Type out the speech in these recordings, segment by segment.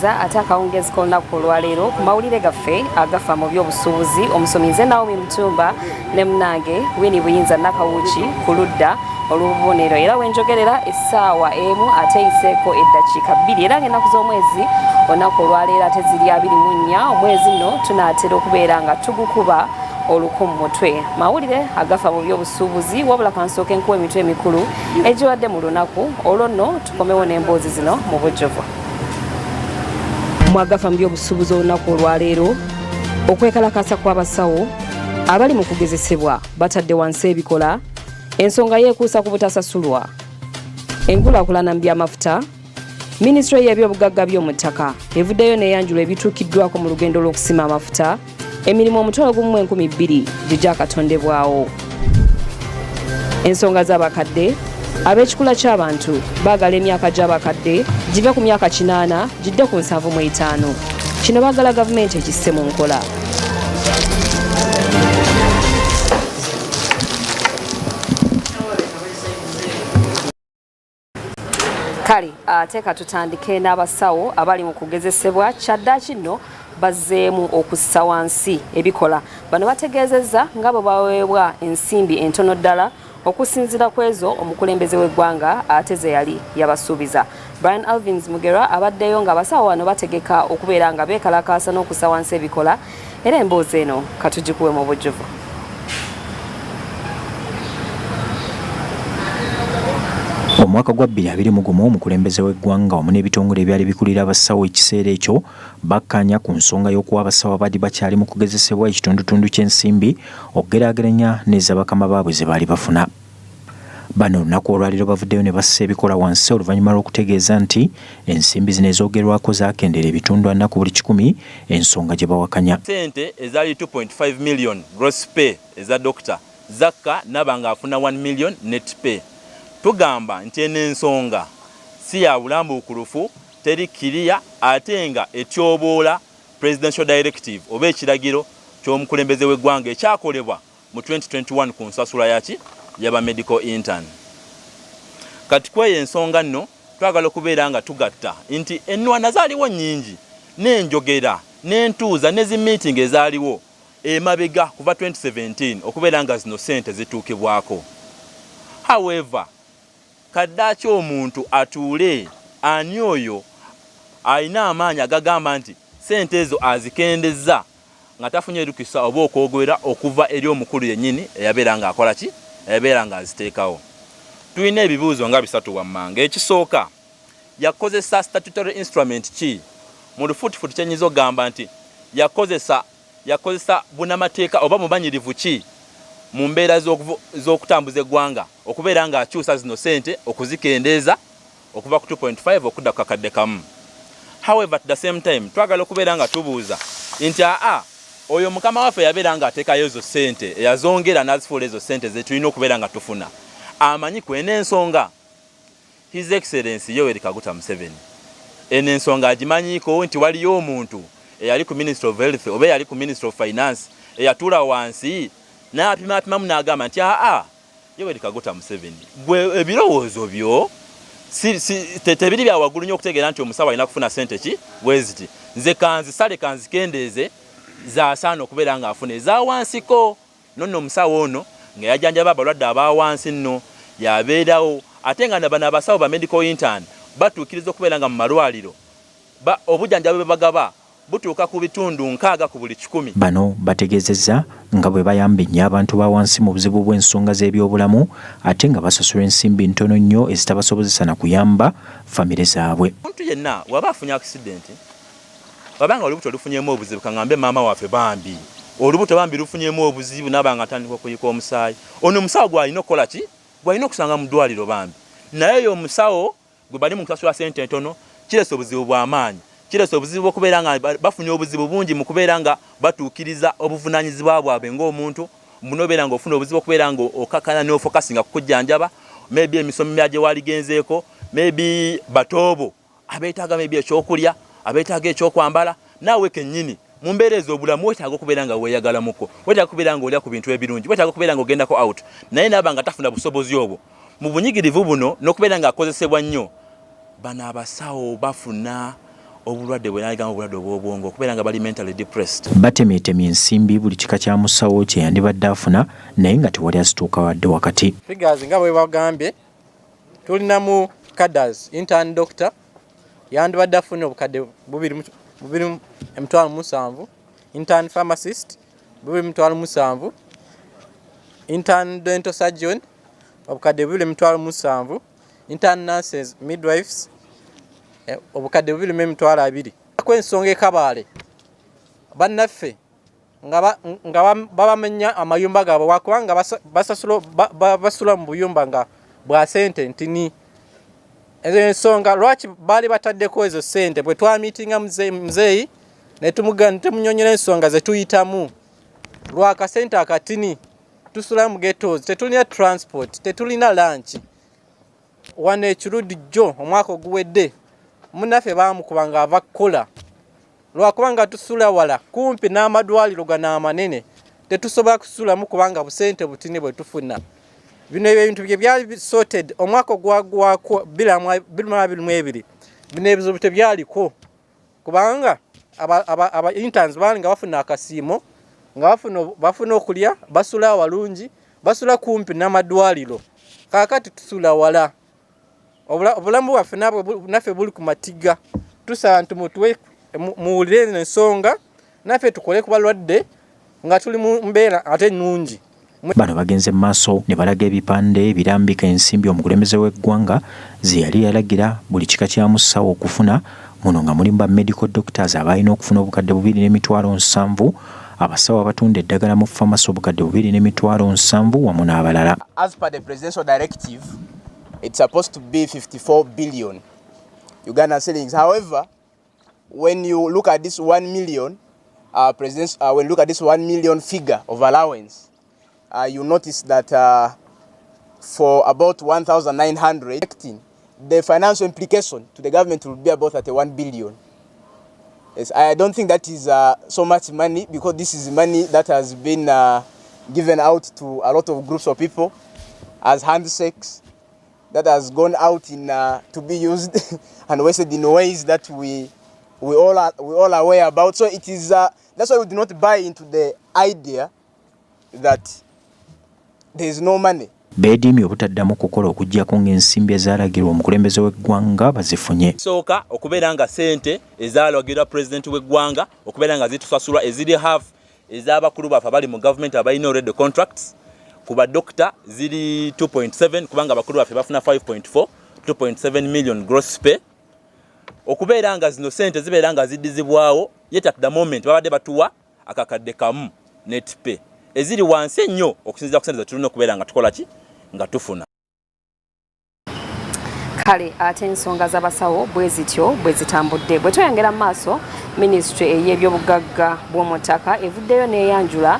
kategeeza ate akawungezi k'olunaku olwaleero ku mawulire gaffe agafa mu by'obusuubuzi omusomi nze Naomi Mutumba ne munnange Winnie Buyinza Nakawuki ku ludda olw'obubonero era wenjogerera essaawa emu ate eyiseeko eddakiika 2 era ng'ennaku z'omwezi olunaku olwaleero ate ziri 24 omwezi nno tunaatera okubeera nga tugukuba oluku mu mutwe. Mawulire agafa mu by'obusuubuzi wabula kansooka enkuba emitwe emikulu egiwadde mu lunaku olwo nno tukomewo n'emboozi zino mu bujjuvu. Mu agafa mu by'obusuubuzi olunaku olwaleero okwekalakaasa kw'abasawo abali mu kugezesebwa batadde wansi ebikola ensonga yeekuusa ku butasasulwa enkulaakulana mu by'amafuta minisitule y'ebyobugagga by'omu ttaka evuddeyo n'eyanjula ebituukiddwako mu lugendo lw'okusima amafuta emirimu omutwalo gumu 2,000 gijjakatondebwawo. Ensonga z'abakadde ab'ekikula ky'abantu baagala emyaka gy'abakadde give ku myaka 80 gidde ku 75. Kino baagala gavumenti ekisse mu nkola. Kale ate katutandike n'abasawo abali mu kugezesebwa kyaddaaki nno bazzeemu okussa wansi ebikola. Bano bategeezezza nga bwe baweebwa ensimbi entono ddala okusinziira ku ezo omukulembeze w'eggwanga ate ze yali yabasuubiza. Brian Alvins Mugera abaddeyo ng'abasawo bano bategeka okubeera nga beekalakaasa n'okussa wansi ebikola era emboozi eno katugikuwe mu bujjuvu. Omwaka gwa 2021 omukulembeze w'eggwanga wamu n'ebitongole ebyali bikulira abasawo ekiseera ekyo bakkanya ku nsonga y'okuwa abasawo abadde bakyali mu kugezesebwa ekitundutundu ky'ensimbi okugeraageranya n'ez'abakama baabwe ze baali bafuna. Bano olunaku olwaleero bavuddeyo ne bassa ebikola wansi oluvannyuma lw'okutegeeza nti ensimbi zino ezoogerwako zaakendera ebitundu 4 ku buli 100 ensonga gye bawakanya. Sente ezaali 2.5 million gross pay eza dokita zakka naba nga afuna 1 million net pay. Tugamba nti ensonga si ya bulambuukulufu teri kiriya ate nga etyoboola presidential directive oba ekiragiro ky'omukulembeze w'eggwanga ekyakolebwa mu 2021 ku nsasula yaki yaba medical intern. Kati kweyo ensonga nno twagala okubeera nga tugatta nti ennwana zaaliwo nnyingi n'enjogera n'entuuza n'ezi meeting ezaaliwo emabega kuva 2017 okubeera nga zino sente zituukibwako. However, kaddaaki omuntu atuule ani oyo alina amaanyi agagamba nti sente ezo azikendeza nga tafunye lukisa oba okwogera okuva eri omukulu yennyini eyabeera nga akola ki eyabeera nga aziteekawo. Tulina ebibuuzo nga 3 wammanga. Ekisooka yakozesa statutory instrument ki mu lufuutifuti kyenyiza ogamba nti yakozesa bunamateeka oba mumanyirivu ki mu mbeera z'okutambuza eggwanga okubeera nga akyusa zino sente okuzikendeeza okuva ku 2.5 okudda ku kakadde kamu. However, at the same time twagala okubeera nga tubuuza nti oyo mukama waffe yabeera nga ateekayo ezo sente eyazongera n'azifuula ezo sente ze tulina okubeera nga tufuna amanyi kwena ensonga. His Excellency Yoweri Kaguta Museveni eno ensonga agimanyiiko nti waliyo omuntu eyali ku Ministry of Health oba eyali ku Ministry of Finance eyatuula wansi n'apimamu n'agamba nti Yoweri Kaguta Museveni gwe ebirowoozo byo tebiri bya waggulu nnyo okutegeera nti omusawo alina kufuna sente ki bweziti nze kanzisale kanzikendeeze zaasaana okubeera nga afuna eza wansiko. Nonno omusawo ono nga yajjanjaba abalwadde aba wansi nno yabeerawo ate nga bano abasawo ba medical intern batuukiriza okubeera nga mu malwaliro obujjanjabi bwe bagaba butuuka ku bitundu 6 ku buli 100. Bano bategeezezza nga bwe bayamba ennyo abantu ba wansi mu buzibu bw'ensonga z'ebyobulamu ate nga basasula ensimbi ntono nnyo ezitabasobozesa na kuyamba famire zaabwe. Omuntu yenna waba afunye accident wabanga olubuto lufunyemu obuzibu kangambe maama waffe bambi olubuto bambi lufunyemu obuzibu nabanga atandika okuyika omusaayi ono omusawo gwalina okukola ki gwalina okusanga mu ddwaliro bambi naye oyo omusawo gwe bali mu kusasula sente ntono kiresa obuzibu bw'amaanyi kiresa obuzibu okubeera nga bafunye obuzibu bungi mu kubeera nga batuukiriza obuvunaanyizibwa bwabwe ng'omuntu munobeera nga ofuna obuzibu okubeera nga okakana n'ofokasinga ku kujjanjaba maybe emisomo gye waligenzeeko maybe batoobo abeetaaga maybe ekyokulya abeetaaga ekyokwambala naawe kennyini mu mbeera ez'obulamu weetaaga okubeera nga weeyagala muko weetaaga okubeera nga olya ku bintu ebirungi weetaaga okubeera nga ogendako out naye naaba nga tafuna busobozi obwo mu bunyigirivu buno n'okubeera nga akozesebwa nnyo bano abasawo bafuna obulwadde bwenayigamba obulwadde obw'obwongo okubeera nga bali mentally depressed. Batemeetemye ensimbi buli kika kya musawo kye yandibadde afuna naye nga tewali azituuka wadde wakati. Figures nga bwe bagambye tulina mu cadres intern doctor yandibadde afuna obukadde 2,700, intern pharmacist 2,700, intern dental surgeon obukadde 2,700, intern nurses midwives obukadde 2,200. Kwensonga ekabaale bannaffe nga babamenya amayumba gaabwe wakubanga basula mu buyumba nga bwa sente ntini. Ezo ensonga lwaki baali bataddeko ezo sente bwe twamiitinga muzeeyi ne tumunyonyera ensonga ze tuyitamu lwaka sente akatini tusula mu ghettos, tetulina transport, tetulina lunch. Wano ekirudi jjo omwaka oguwedde munnaffe baamukubanga ava kukola lwakubanga tusula wala kumpi n'amadwaliro gano amanene tetusobola kusulamu kubanga busente butini bwe tufuna. Bino ebintu bye byali sorted omwaka ogwagwako 2022 bino ebizibu tebyaliko kubanga aba interns baali nga bafuna akasiimo nga bafuna okulya basula walungi basula kumpi n'amadwaliro kaakati tusula wala obulamu bwaffe naffe buli ku matiga tusaba nti mutuwe muwulire ensonga naffe tukole ku balwadde nga tuli mu mbeera ate nnungi. Bano bagenze maaso ne balaga ebipande ebirambika ensimbi omukulembeze w'eggwanga ze yali yalagira buli kika kya musawo okufuna muno nga mulimu ba medical doctors abalina okufuna obukadde 2,700, abasawo abatunda eddagala mu pharmacy obukadde 2,700 wamu n'abalala. As per the presidential directive, it's supposed to be 54 billion Uganda shillings. However, when you look at this 1 million, when you look at this 1 million figure of allowance, you notice that for about 1,900, the financial implication to the government will be about 31 billion. Yes, I don't think that is so much money because this is money that has been given out to a lot of groups of people as handshakes that has gone out in to be used and wasted in ways that we all are aware about. So it is that's why we do not buy into the idea that there is no money. Beediimye obutaddamu kukola okuggyako ng'ensimbi ezaalagirwa omukulembeze w'eggwanga bazifunye. Sooka okubeera nga sente ezaalagirwa pulezidenti w'eggwanga okubeera nga zitusasulwa eziri half ez'abakulu baffe abali mu gavumenti abalina already contracts ku badokita ziri 2.7 kubanga abakulu baffe bafuna 5.4 2.7 million gross pay. Okubeera nga zino sente zibeera nga ziddizibwawo yet at the moment babadde batuwa akakadde kamu net pay eziri wansi ennyo okusinziira ku sente ze tulina okubeera nga tukola ki nga tufuna. Kale ate ensonga z'abasawo bwe zityo bwe zitambudde. Bwe tweyongera mu maaso, minisitule ey'ebyobugagga bw'omuttaka evuddeyo n'eyanjula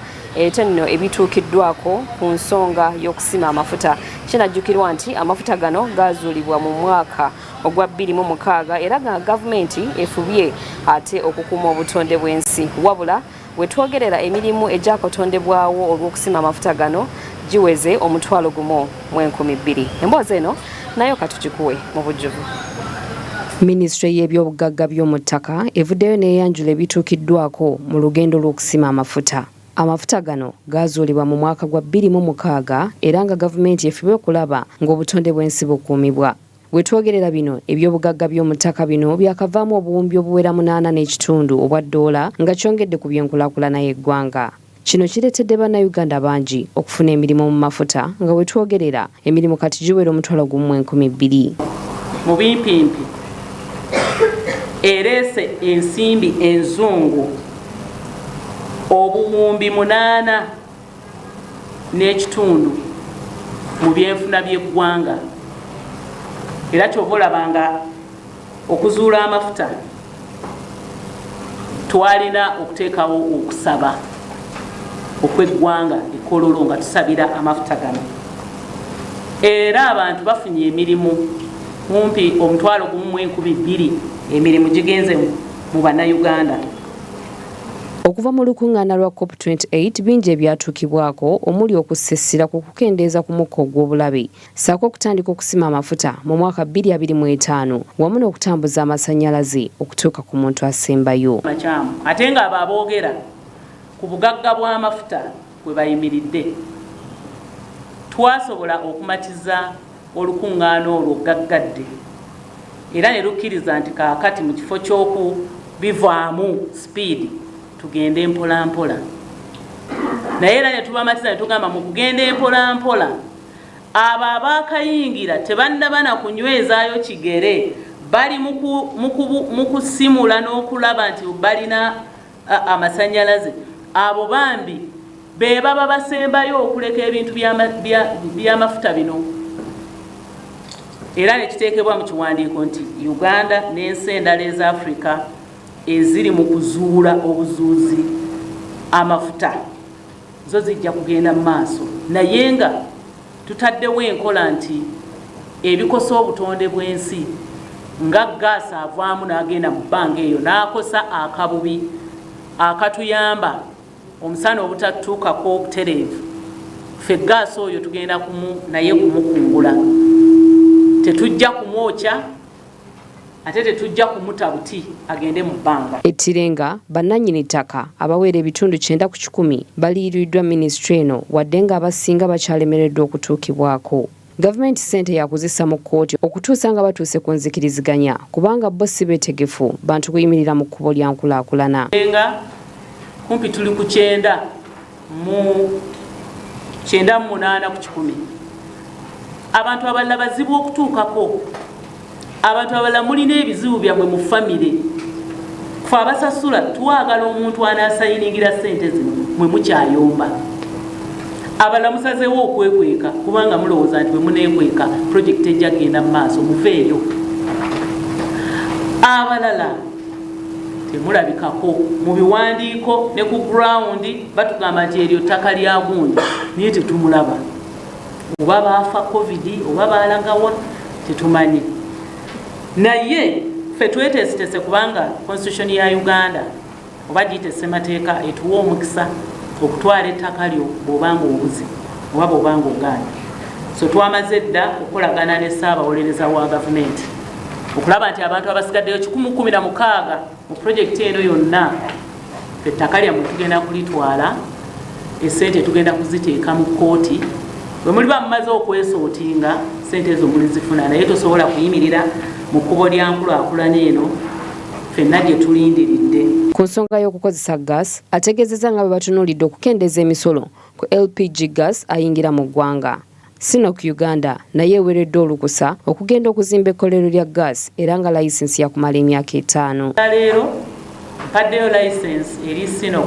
nno ebituukiddwako ku nsonga y'okusima amafuta. Kinajjukirwa nti amafuta gano gaazuulibwa mu mwaka ogwa 2006 era nga gavumenti efubye ate okukuuma obutonde bw'ensi. Wabula we twogerera emirimu egyakotondebwawo olw'okusima amafuta gano giweze 1,200,000. Emboozi eno nayo katugikuwe mu bujjuvu. Minisitule y'ebyobugagga by'omuttaka evuddeyo n'eyanjula ebituukiddwako mu lugendo lw'okusima amafuta. Amafuta gano gaazuulibwa mu mwaka gwa 2006 era nga gavumenti efubye okulaba ng'obutonde bw'ensi bukuumibwa. We twogerera bino ebyobugagga by'omuttaka bino byakavaamu obuwumbi obuwera 8.5 obwa ddoola nga kyongedde ku by'enkulaakulana y'eggwanga. Kino kireetedde bannayuganda bangi okufuna emirimu mu mafuta nga we twogerera emirimu kati giwera 1,200,000. Mu bimpimpi ereese ensimbi enzungu obuwumbi 8.5 mu byenfuna by'eggwanga. Era kyova olabanga okuzuula amafuta twalina okuteekawo okusaba okw'eggwanga ekololo nga tusabira amafuta gano. Era abantu bafunye emirimu kumpi 1,200,000 emirimu gigenze mu bannayuganda. Okuva mu lukungaana lwa COP28 bingi ebyatuukibwako omuli okussessira ku kukendeeza ku mukka ogw'obulabe ssaako okutandika okusima amafuta mu mwaka 2025 wamu n'okutambuza amasannyalaze okutuuka ku muntu asembayo. Ate nga abo aboogera ku bugagga bw'amafuta bwe bayimiridde twasobola okumatiza olukungaana olwo gaggadde era ne lukkiriza nti kaakati mu kifo ky'okubivaamu speed tugende mpola mpola. Naye era ne tubamatiza ne tugamba mu kugenda mpola mpola abo abaakayingira tebannaba na kunywezaayo kigere bali mu kusimula n'okulaba nti balina amasannyalaze abo bambi be baba basembayo okuleka ebintu by'amafuta bino. Era ne kiteekebwa mu kiwandiiko nti Uganda n'ensi endala eza Africa eziri mu kuzuula obuzuuzi amafuta zo zijja kugenda mu maaso, naye nga tutaddewo enkola nti ebikosa obutonde bw'ensi nga gaasi avaamu n'agenda mu bbanga eyo n'akosa akabubi akatuyamba omusana obutatuukako obutereevu, ffe gaasi oyo tugenda naye kumukungula. Tetujja kumwokya ate tetujja kumuta buti agende mu bbanga. Ettirenga bannannyini ttaka abawera ebitundu 9 ku 10 baliiriddwa minisitule eno wadde nga abasinga bakyalemereddwa okutuukibwako. Gavumenti ssente yakuzisa mu kkooti okutuusa nga batuuse ku nzikiriziganya kubanga bo si beetegefu bantu kuyimirira mu kkubo lya nkulaakulana. Kumpi tuli ku 9 mu 8 ku 10. Abantu abalala bazibu okutuukako, abantu abalala mulina ebizibu byammwe mu famire. Ffe abasasula twagala omuntu anaasayiningira ssente zino mwe mukyayomba. Abalala musazeewo okwekweka kubanga mulowooza nti bwe muneekweka pulojekiti ejja kgenda mu maaso muveeyo. Abalala temulabikako mu biwandiiko ne ku gurawundi batugamba nti eryo ttaka lya gundi naye tetumulaba. Oba baafa covid oba baalagawa tetumanyi. Naye ffe tweteesitese kubanga constitution ya Uganda oba giyite ssemateeka etuwa omukisa okutwala ettaka lyo bw'obanga obuzi oba bw'obanga ogaanye. So twamaze dda okukolagana ne ssaabawolereza wa gavumenti okulaba nti abantu abasigaddeyo 116 mu pulojekiti eno yonna ettaka lyammwe tugenda kulitwala, essente tugenda kuziteeka mu kkooti. Bwe muliba mumaze okwesootinga ssente ezo mulizifuna, naye tosobola kuyimirira mu kkubo lya nkulaakulana eno ffenna gye tulindiridde. Ku nsonga y'okukozesa gas ategeezezza nga bwe batunuulidde okukendeeza emisolo ku LPG gas ayingira mu ggwanga. Sino ku Uganda naye eweereddwa olukusa okugenda okuzimba ekkolero lya gas era nga layisinsi yakumala emyaka 5. Leero mpaddeyo layisinsi eri Sino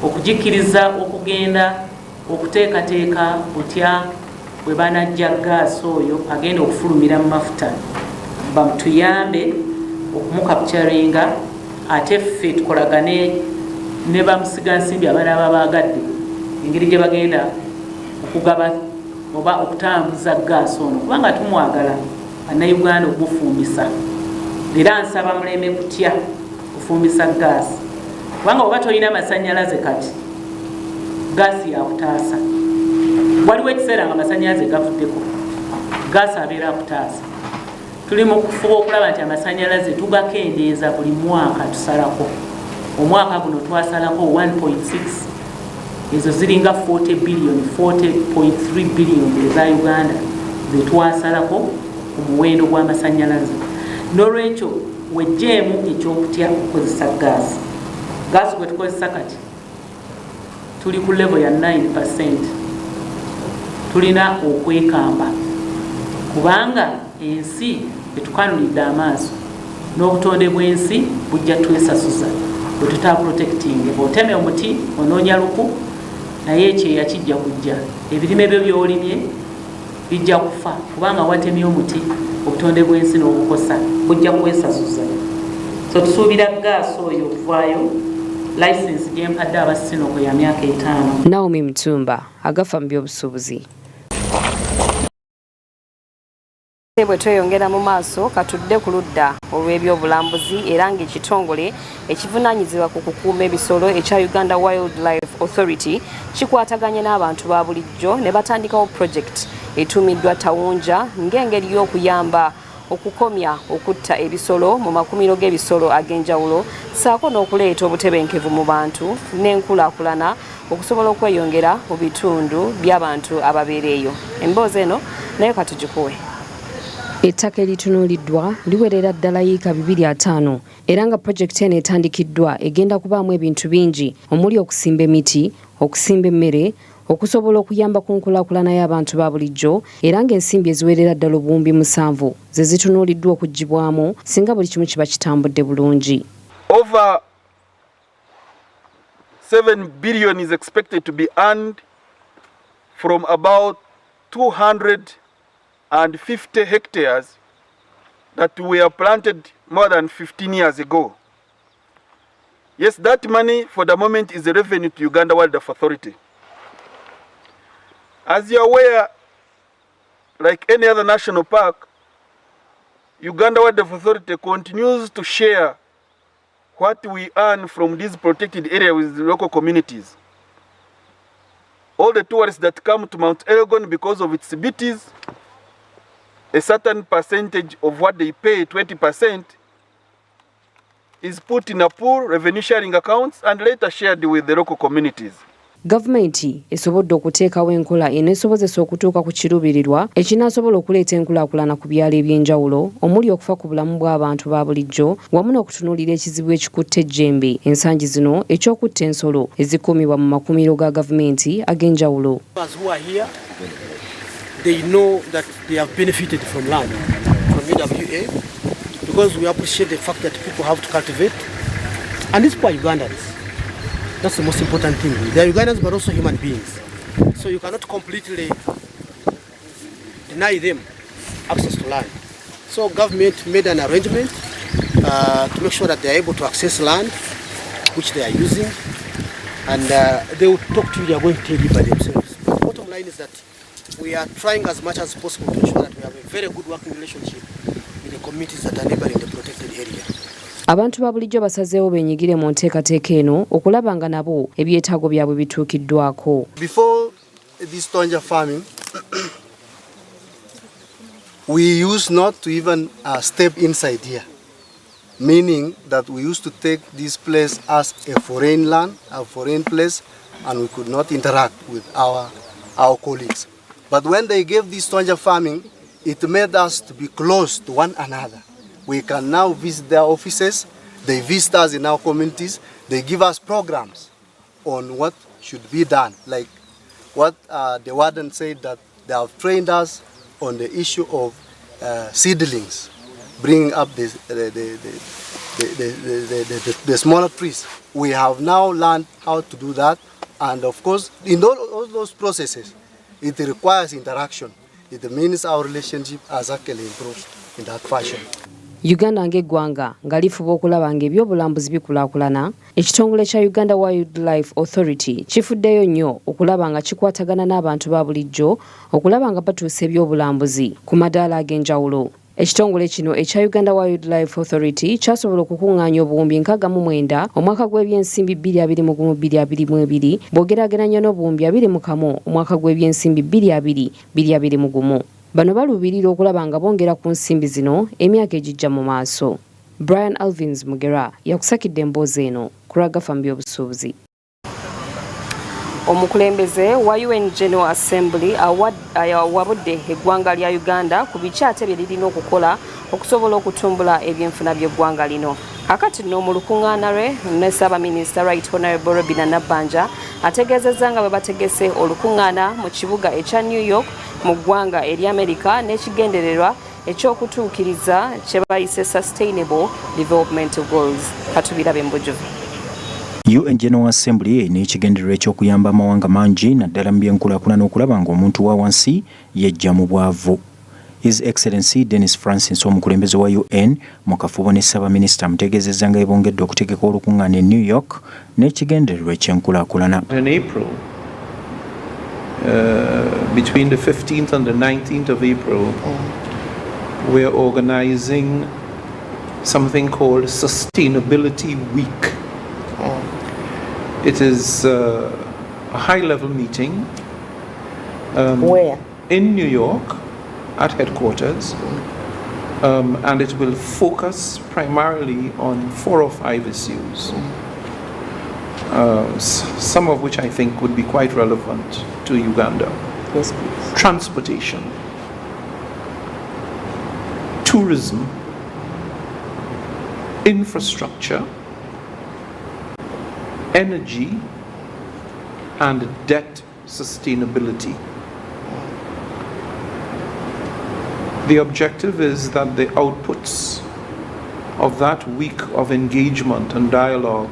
okugikkiriza okugenda okuteekateeka butya bwe banajja gaasi oyo agenda okufulumira mu mafuta bamutuyambe okumukapcharinga ate ffe tukolagane ne bamusigansimbi abanaaba baagadde engeri gye bagenda okugaba oba okutambuza gaasi ono kubanga tumwagala bannayuganda okufumbisa. Era nsaba muleme kutya kufumbisa gaasi kubanga oba tolina amasannyalaze kati gaasi yakutaasa. Waliwo ekiseera nga amasannyalaze gavuddeko gaasi abeera akutaasa. Tuli mu kufuba okulaba nti amasannyalaze tugakendeeza buli mwaka tusalako. Omwaka guno twasalako 1.6 ezo ziringa 40 billion 40.3 billion eza Uganda ze twasalako ku muwendo gw'amasannyalaze. N'olwekyo wejjeemu ekyokutya okukozesa gaasi. Gaasi gwe tukozesa kati tuli ku level ya 9%. Tulina okwekamba kubanga ensi etukanulidde amaaso n'obutonde bw'ensi bujja twesasuza bwe tutaaprotecting. Bw'oteme omuti onoonya luku naye ekyeya kijja kujja, ebirime byo by'olimye bijja kufa kubanga watemye omuti obutonde bw'ensi n'obukosa bujja kwesasuza. So tusuubira gaasi oyo okuvaayo license gyempadde abasinoko ya myaka 5. Naomi Mutumba, Agafa Mu Byo'Busubuuzi. Bwe tweyongera mu maaso katudde ku ludda olw'ebyobulambuzi era ng'ekitongole ekivunaanyizibwa ku kukuuma ebisolo ekya Uganda Wildlife Authority kikwataganye n'abantu ba bulijjo ne batandikawo project etuumiddwa Tawunja ng'engeri y'okuyamba okukomya okutta ebisolo mu makumiro g'ebisolo ag'enjawulo ssaako n'okuleeta obutebenkevu mu bantu n'enkulaakulana okusobola okweyongera mu bitundu by'abantu ababeera eyo. Emboozi eno nayo katugikuwe. Ettaka eritunuuliddwa liwerera ddala yiika 250 era nga pulojekiti eno etandikiddwa egenda kubaamu ebintu bingi omuli okusimba emiti, okusimba emmere, okusobola okuyamba ku nkulaakulana y'abantu ba bulijjo era ng'ensimbi eziwerera ddala obuwumbi 7 ze zitunuuliddwa okuggibwamu singa buli kimu kiba kitambudde bulungi. Over 7 billion is expected to be earned from about 250 hectares that were planted more than 15 years ago. Yes, that money for the moment is a revenue to Uganda Wildlife Authority. As you're aware, like any other national park, Uganda Wildlife Authority continues to share what we earn from these protected areas with the local communities. All the tourists that come to Mount Elgon because of its beauties, a certain percentage of what they pay, 20%, is put in a pool, revenue sharing accounts, and later shared with the local communities. Gavumenti esobodde okuteekawo enkola eneesobozesa okutuuka ku kiruubirirwa ekinaasobola okuleeta enkulaakulana ku byalo eby'enjawulo omuli okufa ku bulamu bw'abantu ba bulijjo wamu n'okutunuulira ekizibu ekikutte ejjembe ensangi zino eky'okutta ensolo ezikuumibwa mu makuumiro ga gavumenti ag'enjawulo. They know that they have benefited from land, from EWA, because we appreciate the fact that people have to cultivate. And these people are Ugandans. That's the most important thing. They are Ugandans but also human beings. So you cannot completely deny them access to land. So government made an arrangement to make sure that they are able to access land which they are using. And they will talk to you, they are going to tell you by themselves. But the bottom line is that we are trying as much as possible to ensure that we have a very good working relationship with the communities that are neighboring the protected area. Abantu ba bulijjo basazeewo beenyigire mu nteekateeka eno okulaba nga nabo ebyetaago byabwe bituukiddwako. Before this tonja farming, we used not to even step inside here, meaning that we used to take this place as a foreign land, a foreign place, and we could not interact with our colleagues. But when they gave this tonja farming, it made us to be close to one another. We can now visit their offices, they visit us in our communities, they give us programs on what should be done. Like what the warden said, that they have trained us on the issue of seedlings, bringing up the smaller trees. We have now learned how to do that, and of course, in all those processes, it requires interaction. It means our relationship has actually improved in that fashion. Uganda ng'eggwanga nga lifuba okulaba ng'ebyobulambuzi bikulaakulana, ekitongole kya Uganda Wildlife Authority kifuddeyo nnyo okulaba nga kikwatagana n'abantu ba bulijjo okulaba nga batuusa ebyobulambuzi ku madaala ag'enjawulo. Ekitongole kino ekya Uganda Wildlife Authority kyasobola okukungaanya obuwumbi 69 omwaka gw'ebyensimbi 2021-2022 bw'ogeraageranya n'obuwumbi 21 omwaka gw'ebyensimbi 2021. Bano baluubirira okulaba nga bongera ku nsimbi zino emyaka egijja mu maaso. Brian Alvins Mugera yakusakidde emboozi eno ku Agafa Mu Byo'Busubuuzi. Omukulembeze wa UN General Assembly awabudde eggwanga lya Uganda ku bikyate bye lirina okukola okusobola okutumbula ebyenfuna by'eggwanga lino. Kakati nno mu lukungaana lwe ne Ssaabaminisita Right Honorable Robina Nabbanja ategeezezza nga bwe bategese olukungaana mu kibuga ekya New York mu ggwanga eri Amerika n'ekigendererwa ekyokutuukiriza kye bayise Sustainable Development Goals. Katubirabe mbujjuvu. UN General Assembly n'ekigendererwa eky'okuyamba amawanga mangi naddala mu byenkulaakulana okulaba ng'omuntu wa wansi yejja mu bwavu. His Excellency Dennis Francis omukulembeze wa UN mu kafubo ne Ssaabaminisita amutegeezezza nga ebongedde okutegeka olukungaana e New York n'ekigendererwa eky'enkulaakulana. In April, between the 15th and the 19th of April, we're organizing something called Sustainability Week. It is a high-level meeting. Where? In New York, at headquarters. And it will focus primarily on 4 or 5 issues, some of which I think would be quite relevant to Uganda. Yes, please. Transportation, tourism, infrastructure, energy, and debt sustainability. The objective is that the outputs of that week of engagement and dialogue,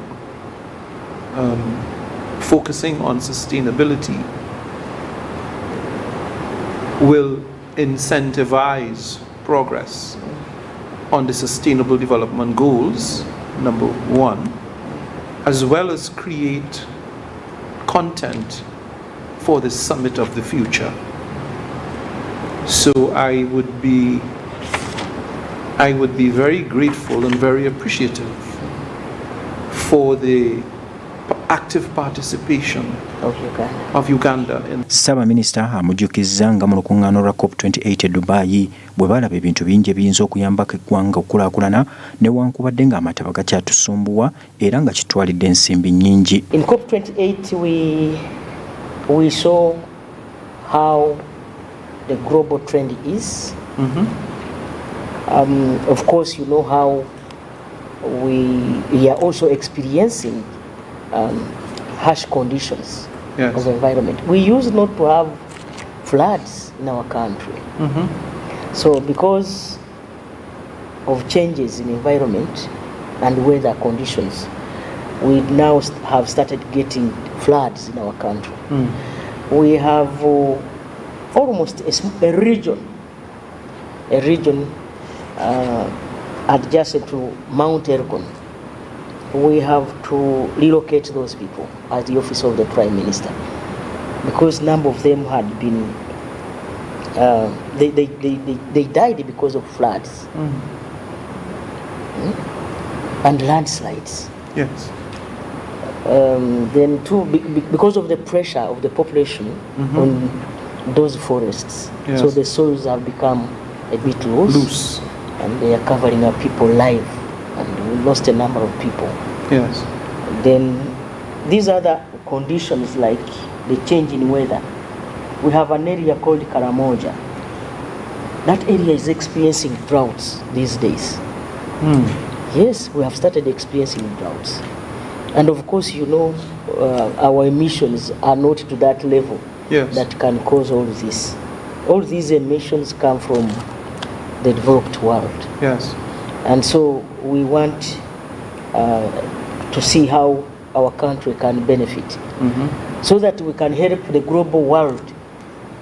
focusing on sustainability, will incentivize progress on the Sustainable Development Goals, number 1, as well as create content for the Summit of the Future. So I would be very grateful and very appreciative for the active participation of Uganda. Ssaabaminisita amujjukizza nga mu lukuŋŋaano lwa COP28 e Dubai bwe balaba ebintu bingi ebiyinza okuyambako eggwanga okukulaakulana newankubadde ng'amataba gakyatusumbuwa era nga kitwalidde ensimbi nnyingi. In COP28 we saw how the global trend is. Of course, you know how we are also experiencing harsh conditions of environment. We used not to have floods in our country. So because of changes in environment and weather conditions, we now have started getting floods in our country. We have almost a region adjacent to Mount Elgon. We have to relocate those people at the office of the Prime Minister because a number of them had been they died because of floods and landslides. Yes. Then too, because of the pressure of the population on those forests, so the soils have become a bit loose, and they are covering up people alive, and we lost a number of people. Yes. Then these other conditions like the change in weather. We have an area called Karamoja. That area is experiencing droughts these days. Yes, we have started experiencing droughts. And of course, you know, our emissions are not to that level that can cause all this. All these emissions come from the developed world. Yes. And so we want to see how our country can benefit so that we can help the global world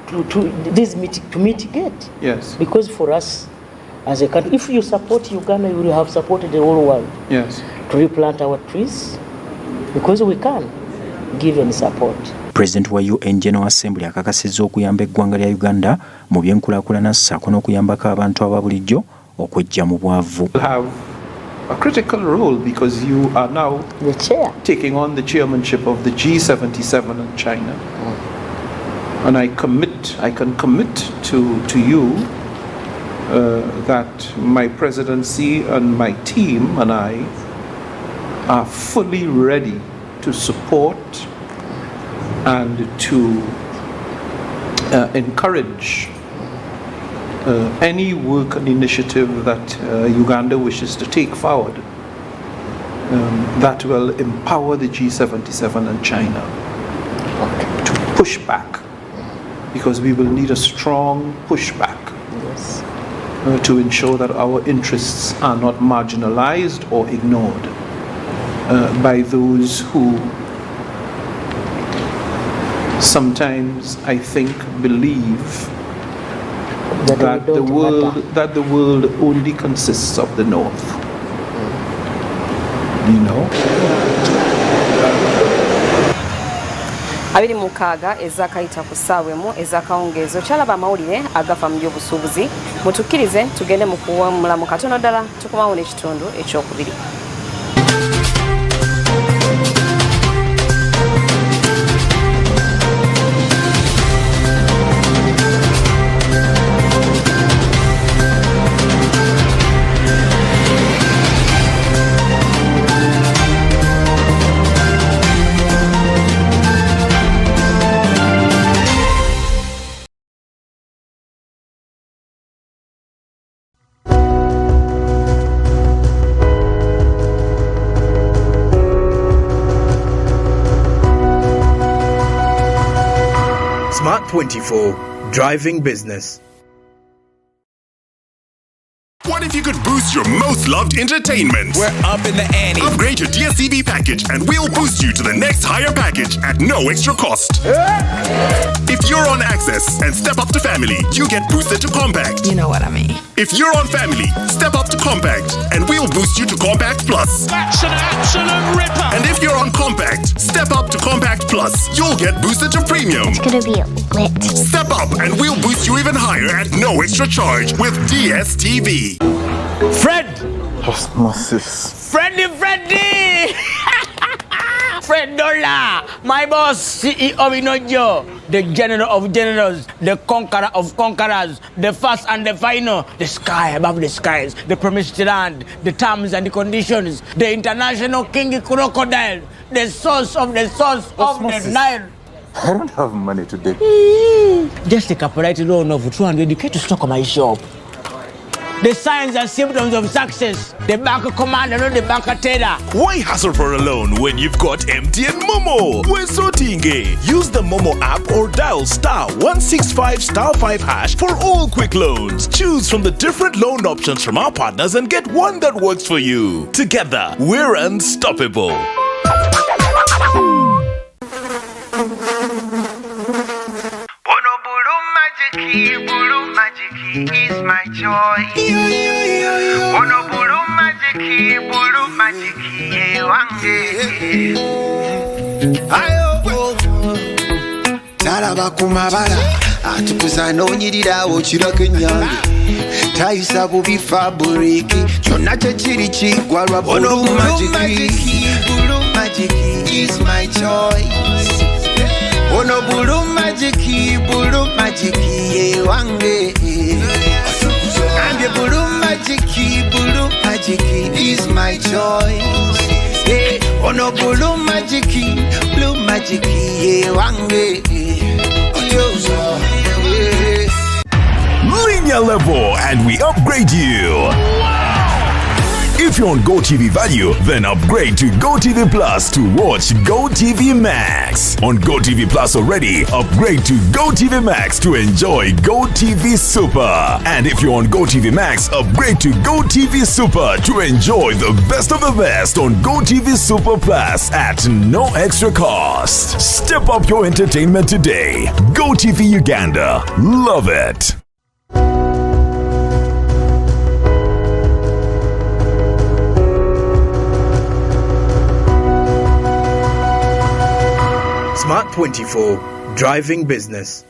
to mitigate. Yes. Because for us as a country, if you support Uganda, you will have supported the whole world. Yes. To replant our trees, because we can, given support. President wa UN General Assembly akakasizza okuyamba eggwanga lya Uganda mu byenkulaakulana ssaako n'okuyambako abantu ababulijjo okwejja mu bwavu. Have a critical role because you are now the chair, taking on the chairmanship of the G77 in China. And I can commit to you that my presidency and my team and I are fully ready to support and to encourage any work and initiative that Uganda wishes to take forward that will empower the G77 and China to push back, because we will need a strong pushback to ensure that our interests are not marginalized or ignored by those who sometimes, I think, believe that the world only consists of the North. You know? 26 ezakayita ku ssaawa ezakawungeezo kyalaba amawulire agafa mu by'obusuubuzi mutukkirize tugende mu kuwummula mu katono ddala tukomawo n'ekitundu ekyokubiri. Smart 24, driving business. What if you could boost your most loved entertainment? We're up in the ante. Upgrade your DSTV package and we'll boost you to the next higher package at no extra cost. If you're on Access and step up to Family, you get boosted to Compact. You know what I mean. If you're on Family, step up to Compact and we'll boost you to Compact Plus. That's an absolute ripper. And if you're on Compact, step up to Compact Plus, you'll get boosted to Premium. It's gonna be lit. Step up and we'll boost you even higher at no extra charge with DSTV. Fred! Osmosis. Freddy! Fred Dollar, my boss, CEO Inojo, the general of generals, the conqueror of conquerors, the first and the final, the sky above the skies, the promised land, the terms and the conditions, the international king crocodile, the source of the Nile. I don't have money today. Just take a polite loan of 200k to stock my shop. The signs and symptoms of success. The bank commander, not the bank teller. Why hassle for a loan when you've got MTN Momo? We're sorting it. Use the Momo app or dial *165*5# for all quick loans. Choose from the different loan options from our partners and get one that works for you. Together, we're unstoppable. Bulu magic is my joy. Ono bulu magic wange. Ayo Talaba kumabala atukuza nonyirirawo kirako enyange tayisa bubi fabriki kyonna kyekiri kigwa lwa bulu magic is my choice. Ono bulu magic ye wange. And the bulu magic is my choice. Hey, ono bulu magic ye wange. Linear level and we upgrade you. If you're on GOTV Value, then upgrade to GOTV Plus to watch GOTV Max. On GOTV Plus already, upgrade to GOTV Max to enjoy GOTV Super. And if you're on GOTV Max, upgrade to GOTV Super to enjoy the best of the best on GOTV Super Plus at no extra cost. Step up your entertainment today. GOTV Uganda. Love it. Smart 24, driving business.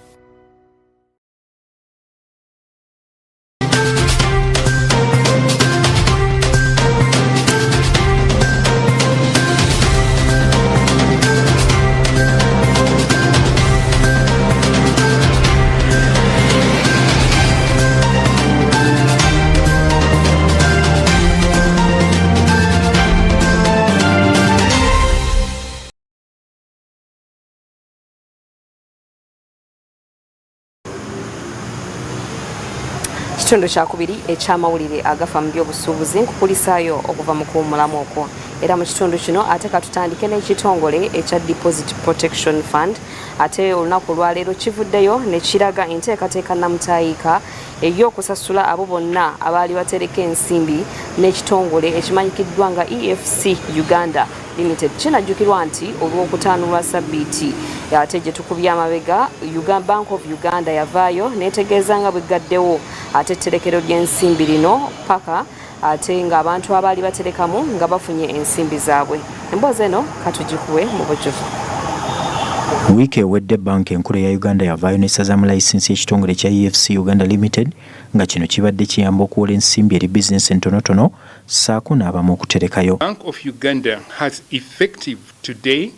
Kitundu kyakubiri ekyamawulire agafa mu byobusuubuzi nkukulisaayo okuva mu kuwummulamu okwo. Era mu kitundu kino ate katutandike n'ekitongole ekya Deposit Protection Fund. Ate olunaku olwaleero kivuddeyo ne kiraga enteekateeka namutayiika ey'okusasula abo bonna abaali batereka ensimbi n'ekitongole ekimanyikiddwa nga EFC Uganda Limited. Kinajjukirwa nti olw'okutaanulwa sabbiiti ate gye tukubye amabega Bank of Uganda yavaayo neetegeeza nga bweggaddewo ate etterekero ly'ensimbi lino paka ate ng'abantu abaali baterekamu nga bafunye ensimbi zaabwe. Emboozi eno katugikuwe mu bujjuvu. Wiiki ewedde banka enkulu ya Uganda yavaayo n'essazamu layisinsi y'ekitongole kya EFC Uganda Limited nga kino kibadde kiyamba okuwola ensimbi eri bizinesi entonotono ssaako n'abamu okuterekayo. Bank of Uganda has effective today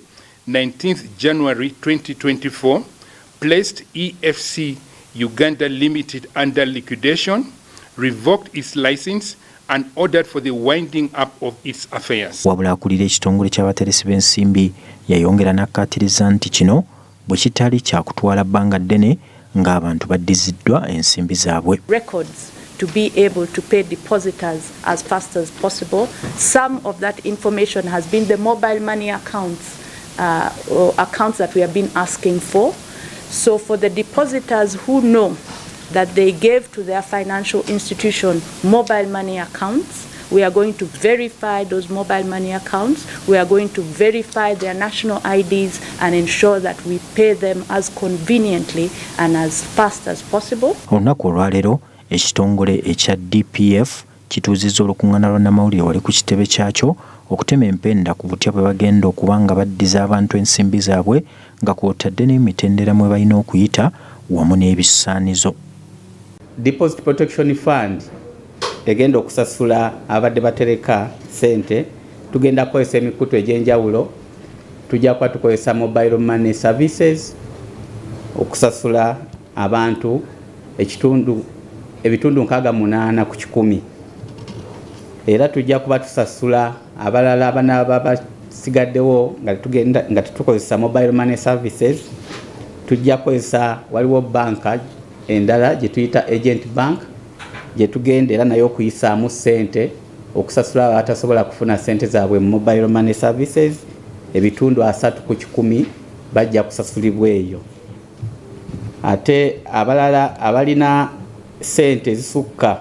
19th January 2024 placed EFC Uganda Limited under liquidation, revoked its license and ordered for the winding up of its affairs. Wabula akulira ekitongole ky'abateresi b'ensimbi yayongera n'akkaatiriza nti kino bwe kitali kyakutwala bbanga ddene ng'abantu baddiziddwa ensimbi zaabwe. Records to be able to pay depositors as fast as possible. Some of that information has been the mobile money accounts, or accounts that we have been asking for. So for the depositors who know that they gave to their financial institution mobile money accounts, we are going to verify those mobile money accounts. We are going to verify their national IDs and ensure that we pay them as conveniently and as fast as possible. Olunaku olwaleero ekitongole ekya DPF kituuzizza olukuŋŋaana lwannamawulire wali ku kitebe kyakyo okutema empenda ku butya bwe bagenda okuba nga baddiza abantu ensimbi zaabwe nga kw'otadde n'emitendera mwe balina okuyita wamu n'ebisaanizo. Deposit Protection Fund egenda okusasula abadde batereka sente. Tugenda kukozesa emikutu egy'enjawulo. Tujja kuba tukozesa mobile money services okusasula abantu ebitundu 68 ku 100. Era tujja kuba tusasula abalala abanaba basigaddewo nga tukozesa mobile money services. Tujja kukozesa waliwo banka endala gye tuyita agent bank gye tugenda era nayo okuyisaamu ssente okusasula abatasobola kufuna ssente zaabwe mu mobile money services. Ebitundu 3 ku 100 bajja kusasulibwa eyo. Ate abalala abalina ssente zisukka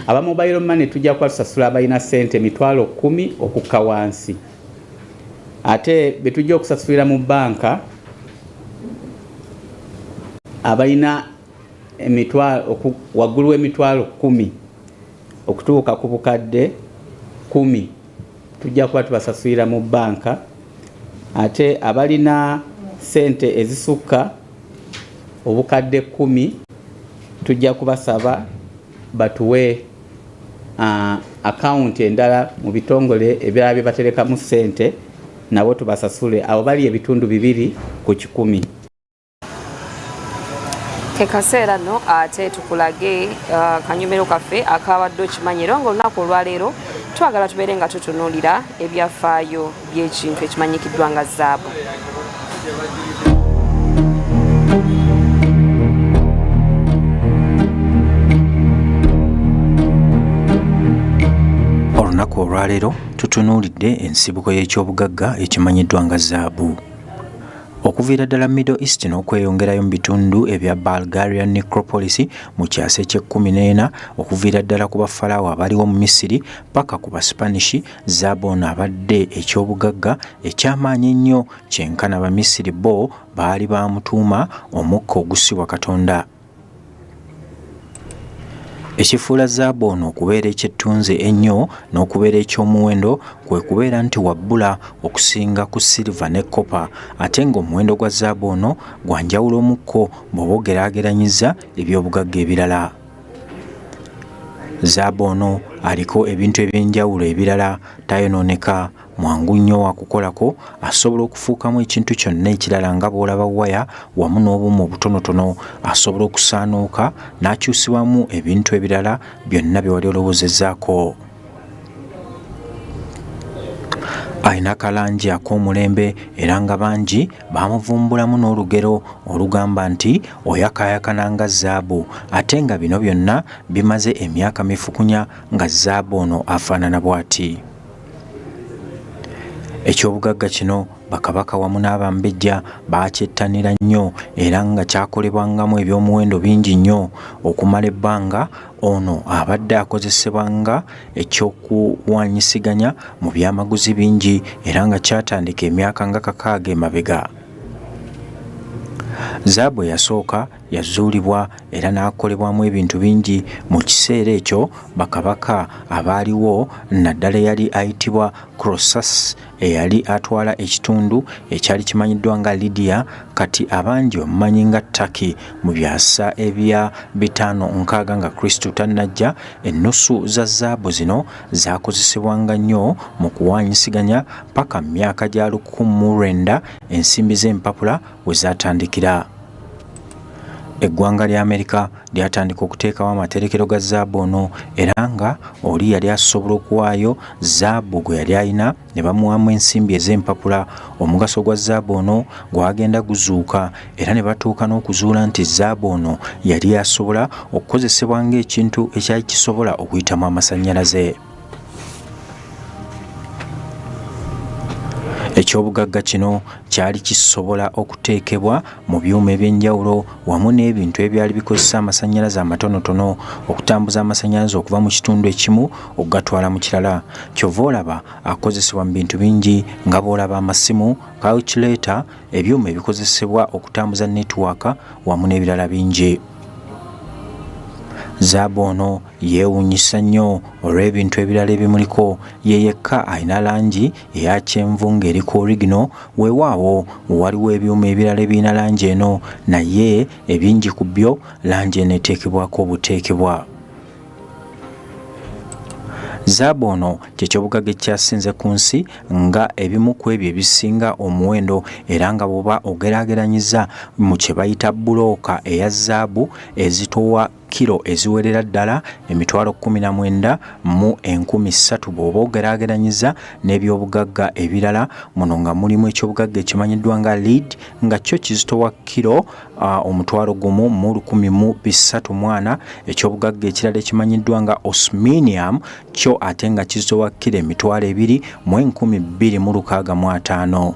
aba mobile money tujja kuba tusasula abalina ssente 10,000 okukka wansi. Ate betujja okusasulira mu banka abalina waggulu w'emitwalo 10 okutuuka ku bukadde 10 tujja kuba tubasasulira mu banka. Ate abalina ssente ezisukka obukadde 10 tujja kubasaba batuwe account endala mu bitongole ebirala bye baterekamu ssente nabo tubasasule. Abo bali ebitundu 2 ku 100. Kekaseera no ate tukulage kanyumero kaffe akabadde okimanyiro ng'olunaku olwaleero twagala tubeere nga tutunuulira ebyafaayo by'ekintu ekimanyikiddwa nga zaabu. Olunaku olwaleero tutunuulidde ensibuko y'ekyobugagga ekimanyiddwa nga zaabu. Okuviira ddala Middle East n'okweyongerayo mu bitundu ebya Bulgarian Necropolis mu kyasa eky'e14 okuviira ddala ku bafalaawo abaliwo mu Misiri paka ku Baspanish, zaabu ono abadde ekyobugagga ekyamaanyi ennyo kyenkana Abamisiri bo baali bamutuuma omukka ogusibwa Katonda. Ekifuula zaabu ono okubeera ekyettunze ennyo n'okubeera eky'omuwendo kwe kubeera nti wabbula okusinga ku silver ne copper, ate ng'omuwendo gwa zaabu ono gwa njawulo omukko bw'oba ogeraageranyiza eby'obugagga ebirala. Zaabu ono aliko ebintu eby'enjawulo ebirala, tayonooneka, mwangu nnyo wakukolako, asobola okufuukamu ekintu kyonna ekirala nga bw'olaba waya wamu n'obumu obutonotono, asobola okusaanuuka n'akyusibwamu ebintu ebirala byonna bye wali olowoozezaako. Alina kalangi ak'omulembe era nga bangi bamuvumbulamu n'olugero olugamba nti oyakaayakana nga zaabu, ate nga bino byonna bimaze emyaka mifukunya nga zaabu ono afaanana bw'ati. Ekyobugagga kino bakabaka wamu n'abambejja bakyettanira nnyo era nga kyakolebwangamu eby'omuwendo bingi nnyo okumala ebbanga. Ono abadde akozesebwa nga ekyokuwanyisiganya mu byamaguzi bingi era nga kyatandika emyaka nga 60 emabega. Zaabu eyasooka yazuulibwa era n'akolebwamu ebintu bingi mu kiseera ekyo bakabaka abaaliwo naddala eyali ayitibwa Croesus eyali atwala ekitundu ekyali kimanyiddwa nga Lydia kati abangi omumanyi nga Turkey mu byasa ebya 560 nga Kristo tannajja. Ennusu za zaabu zino zaakozesebwanga nnyo mu kuwaanyisiganya paka mu myaka gya 1900 ensimbi z'empapula we zaatandikira. Eggwanga lya Amerika lyatandika okuteekawo amaterekero ga zaabu ono era nga oli yali asobola okuwaayo zaabu gwe yali alina ne bamuwamu ensimbi ez'empapula. Omugaso gwa zaabu ono gwagenda guzuuka era ne batuuka n'okuzuula nti zaabu ono yali asobola okukozesebwa ng'ekintu ekyali kisobola okuyitamu amasannyalaze. Ekyobugagga kino kyali kisobola okuteekebwa mu byuma eby'enjawulo wamu n'ebintu ebyali bikozesa amasannyalaze amatonotono okutambuza amasannyalaze okuva mu kitundu ekimu okugatwala mu kirala. Kyova olaba akozesebwa mu bintu bingi nga bw'olaba amasimu, calculator, ebyuma ebikozesebwa okutambuza netiwaaka wamu n'ebirala bingi. Zaabu ono yeewuunyisa nnyo olw'ebintu ebirala ebimuliko. Ye yekka alina langi eya kyenvu ng'eriko original, weewaawo waliwo ebyuma ebirala ebirina langi eno naye ebingi ku byo langi eno eteekebwako obuteekebwa. Zaabu ono ky'ekyobugagga ekyasinze ku nsi nga ebimu ku ebyo ebisinga omuwendo era nga bw'oba ogeraageranyiza mu kye bayita bulooka eya zaabu ezitowa kilo eziwerera ddala 19,300 bw'oba ogeraageranyiza n'ebyobugagga ebirala muno nga mulimu ekyobugagga ekimanyiddwa nga lead nga kyo kizitowa kilo 1,134. Ekyobugagga ekirala ekimanyiddwa nga osminium kyo ate nga kizitowa kilo 2,265.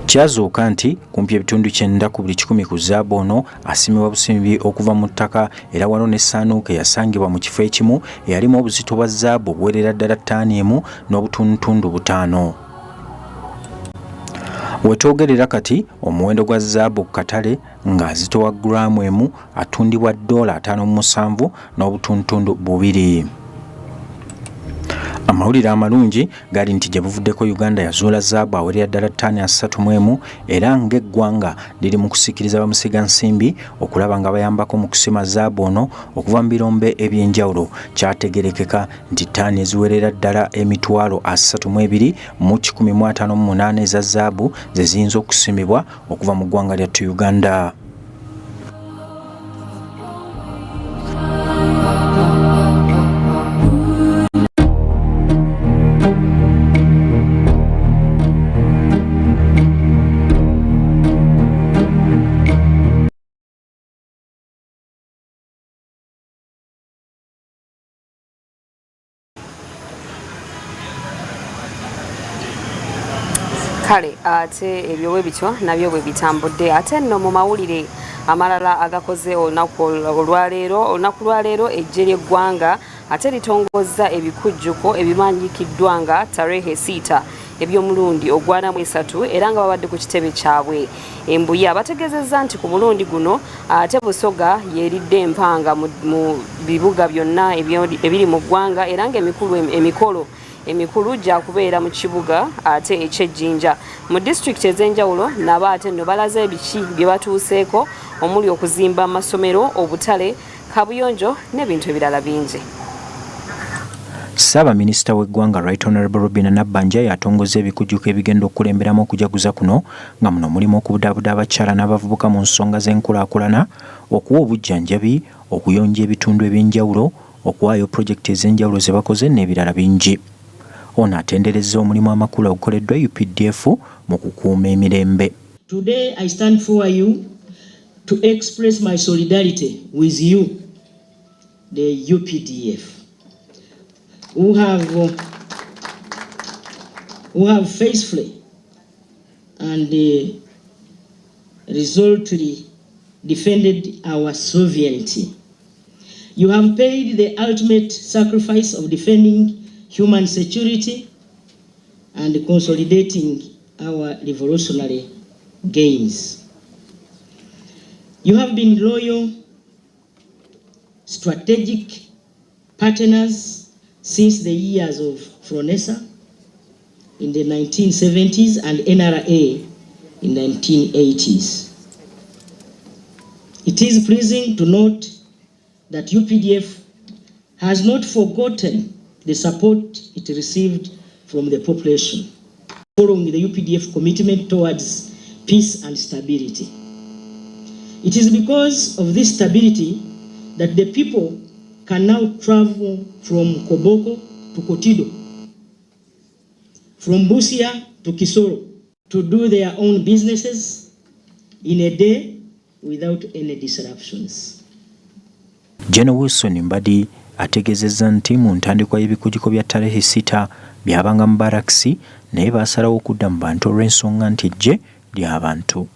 Kyazuuka nti kumpi ebitundu 9 ku buli 100 ku zaabu ono asimibwa busimbi okuva mu ttaka era waliwo n'essaanuuka eyasangibwa mu kifo ekimu eyalimu obuzito bwa zaabu obuwerera ddala ttaani emu n'obutundutundu 5. Wetwogerera kati omuwendo gwa zaabu ku katale ng'azitowa gulaamu emu atundibwa $57 n'obutundutundu 2. Amawulire amalungi gali nti gye buvuddeko Uganda yazuula zaabu awerera ddala ttaani 31 era ng'eggwanga liri mu kusikiriza bamusiga nsimbi okulaba nga bayambako mu kusima zaabu ono okuva mu birombe eby'enjawulo. Kyategerekeka nti ttaani eziwerera ddala $32,158 eza zaabu ze ziyinza okusimibwa okuva mu ggwanga lyattu Uganda. Kale ate ebyo bwe bityo nabyo bwe bitambudde. Ate nno mu mawulire amalala agakoze olunaku lwaleero eggye ly'eggwanga ate litongozza ebikujjuko ebimanyikiddwa nga tarehe 6 eby'omulundi ogwana 3 era nga babadde ku kitebe kyabwe. Embuya bategeezezza nti ku mulundi guno ate Busoga yeeridde empanga mu bibuga byonna ebiri mu ggwanga era nga emikulu gya kubeera mu kibuga ate eky'Ejjinja. Mu disitulikiti ez'enjawulo nabo ate nno balaze ebiki bye batuuseeko omuli okuzimba amasomero, obutale, kabuyonjo n'ebintu ebirala bingi. Ssaabaminisita w'eggwanga Right Honorable Robinah Nabbanja yatongoza ebikujjuko ebigenda okukulemberamu okujaguza kuno nga muno mulimu okubudaabuda abakyala n'abavubuka mu nsonga z'enkulaakulana, okuwa obujjanjabi, okuyonja ebitundu eby'enjawulo, okuwaayo pulojekiti ez'enjawulo ze bakoze n'ebirala bingi. Ono atenderezza omulimu amakulu ogukoleddwa UPDF mu kukuuma emirembe. Today I stand for you to express my solidarity with you, the UPDF, who have faithfully and resolutely defended our sovereignty. You have paid the ultimate sacrifice of defending human security and consolidating our revolutionary gains. You have been loyal, strategic partners since the years of Fronesa in the 1970s and NRA in the 1980s. It is pleasing to note that UPDF has not forgotten the support it received from the population following the UPDF commitment towards peace and stability. It is because of this stability that the people can now travel from Koboko to Kotido, from Busia to Kisoro, to do their own businesses in a day without any disruptions. General Wilson Mbadi ategezeza nti mu ntandikwa y'ebikujiko bya tarehe 6 byabanga mu barakisi naye baasalawo okudda mu bantu olw'ensonga nti ejje ly'abantu.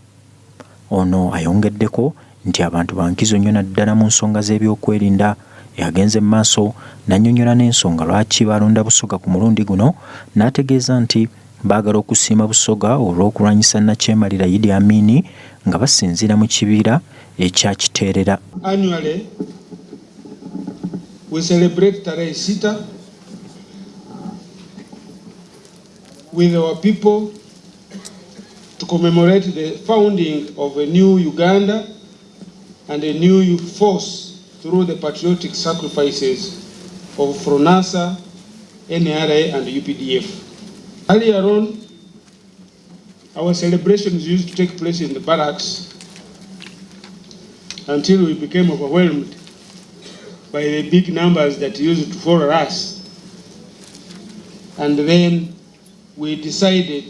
Ono ayongeddeko nti abantu bankizo nnyo naddala mu nsonga z'ebyokwerinda. Yagenze mu maaso n'annyonnyola n'ensonga lwaki balonda Busoga ku mulundi guno, n'ategeeza nti baagala okusiima Busoga olw'okulwanyisa nnakyemalira Idi Amin nga basinziira mu kibira ekya Kiteerera. Annually, we celebrate tarehe 6 with our people to commemorate the founding of a new Uganda and a new force through the patriotic sacrifices of Fronasa, NRA and UPDF. Earlier on, our celebrations used to take place in the barracks until we became overwhelmed by the big numbers that used to follow us. And then we decided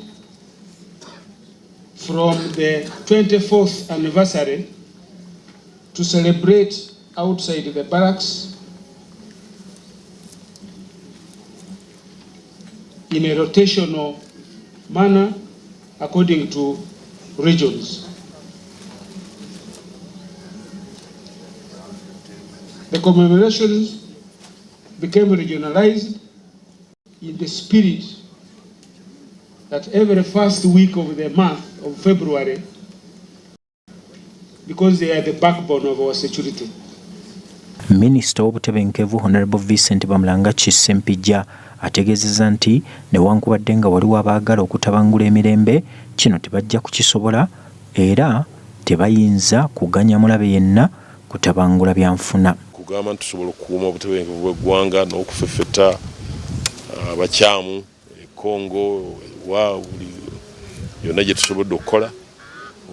from the 24th anniversary to celebrate outside the barracks in a rotational manner according to regions. The commemorations became regionalized in the spirit that every first week of the month of February, because they are the backbone of our security. Minister w'obutebenkevu Honorable Vincent Bamulanga Kisempijja ategezeza nti newankubadde nga waliwo abaagala okutabangula emirembe, kino tebajja kukisobola era tebayinza kuganya mulabe yenna kutabangula byanfuna. Kugamba nti tusobola okukuuma obutebenkevu bw'eggwanga n'okufeffeta abakyamu Kongo wa buli yonna gye tusobodde okukola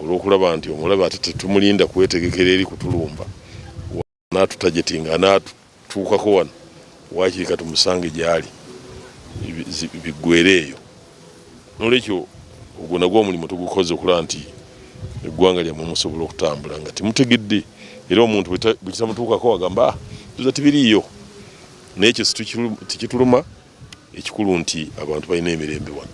olw'okulaba nti omulabe ate tetumulinda kwetegekera eri kutulumba n'atutajetinga n'atuukako wano waakiri katumusange gyali biggweere eyo. N'olwekyo ogwo nagwo omulimu tugukoze okulaba nti eggwanga lyammwe musobola okutambula nga temutegedde era omuntu bwe kitamutuukako wagamba tuza tibiriiyo naye ekyo tikituluma, ekikulu nti abantu balina emirembe wano.